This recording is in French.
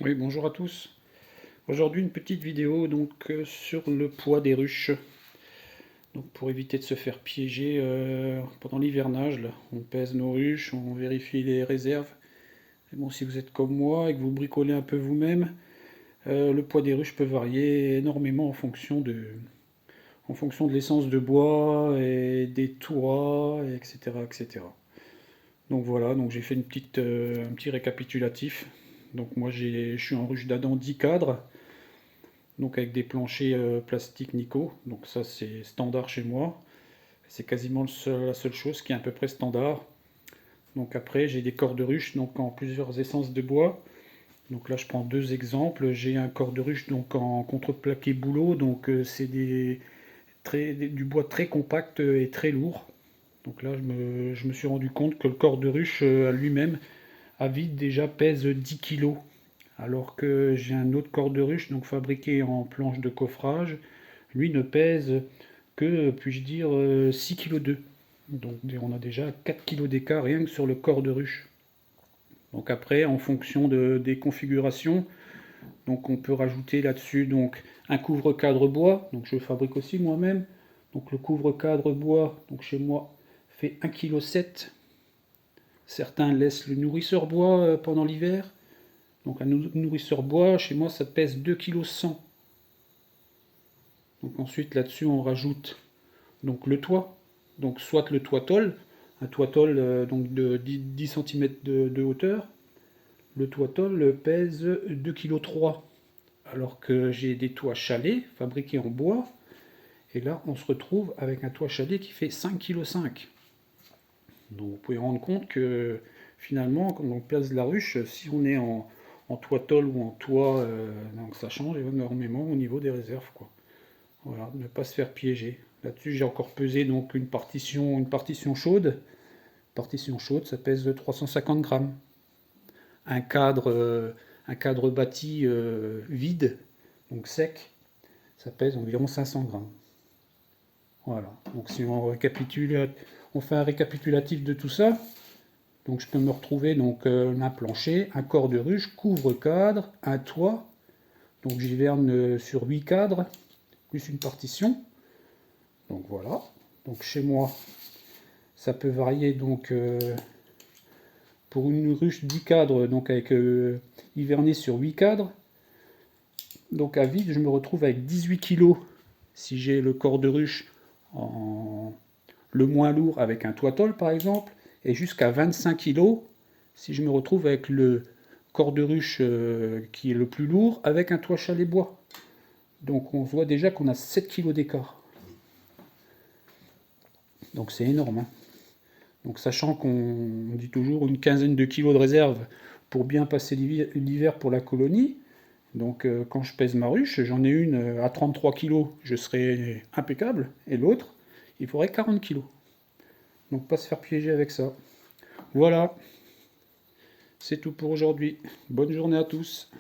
Oui, bonjour à tous. Aujourd'hui, une petite vidéo sur le poids des ruches. Donc, pour éviter de se faire piéger pendant l'hivernage, là, on pèse nos ruches, on vérifie les réserves. Et bon, si vous êtes comme moi et que vous bricolez un peu vous-même, le poids des ruches peut varier énormément en fonction de l'essence de bois et des toits, etc., etc. Donc voilà, donc j'ai fait un petit récapitulatif. Donc moi, je suis en ruche d'Adam 10 cadres. Donc avec des planchers plastiques Nico, donc ça c'est standard chez moi. C'est quasiment la seule chose qui est à peu près standard. Donc après j'ai des corps de ruche donc en plusieurs essences de bois. Donc là je prends deux exemples. J'ai un corps de ruche donc en contreplaqué bouleau, donc c'est du bois très compact et très lourd. Donc là je me suis rendu compte que le corps de ruche à lui-même à vide déjà pèse 10 kg. Alors que j'ai un autre corps de ruche donc fabriqué en planche de coffrage. Lui ne pèse que, puis-je dire, 6,2 kg. Donc on a déjà 4 kg d'écart rien que sur le corps de ruche. Donc après, en fonction des configurations, donc on peut rajouter là-dessus donc un couvre-cadre bois. Donc je le fabrique aussi moi-même. Donc le couvre-cadre bois, donc chez moi, fait 1,7 kg. Certains laissent le nourrisseur bois pendant l'hiver. Donc un nourrisseur bois, chez moi, ça pèse 2,1 kg. Donc ensuite là-dessus, on rajoute donc le toit, donc soit le toit tôle, un toit tôle donc de 10 cm de hauteur. Le toit tôle pèse 2,3 kg, alors que j'ai des toits chalets fabriqués en bois, et là on se retrouve avec un toit chalet qui fait 5,5 kg. Donc vous pouvez rendre compte que finalement, quand on place de la ruche, si on est en toit tôle ou en toit, donc ça change énormément au niveau des réserves, quoi. Voilà, ne pas se faire piéger. Là-dessus, j'ai encore pesé donc une partition chaude. Partition chaude, ça pèse 350 grammes. Un cadre, euh, un cadre bâti vide, donc sec, ça pèse environ 500 grammes. Voilà. Donc si on fait un récapitulatif de tout ça. Donc je peux me retrouver donc un plancher, un corps de ruche, couvre-cadre, un toit. Donc j'hiverne sur 8 cadres, plus une partition. Donc voilà. Donc chez moi, ça peut varier donc pour une ruche 10 cadres, donc avec hiverné sur 8 cadres. Donc à vide, je me retrouve avec 18 kg si j'ai le corps de ruche en le moins lourd avec un toit tôle par exemple, et jusqu'à 25 kg si je me retrouve avec le corps de ruche qui est le plus lourd avec un toit chalet bois. Donc on voit déjà qu'on a 7 kg d'écart. Donc c'est énorme, hein. Donc sachant qu'on dit toujours une quinzaine de kilos de réserve pour bien passer l'hiver pour la colonie. Donc quand je pèse ma ruche, j'en ai une à 33 kg, je serai impeccable, et l'autre, il faudrait 40 kg. Donc pas se faire piéger avec ça. Voilà, c'est tout pour aujourd'hui. Bonne journée à tous.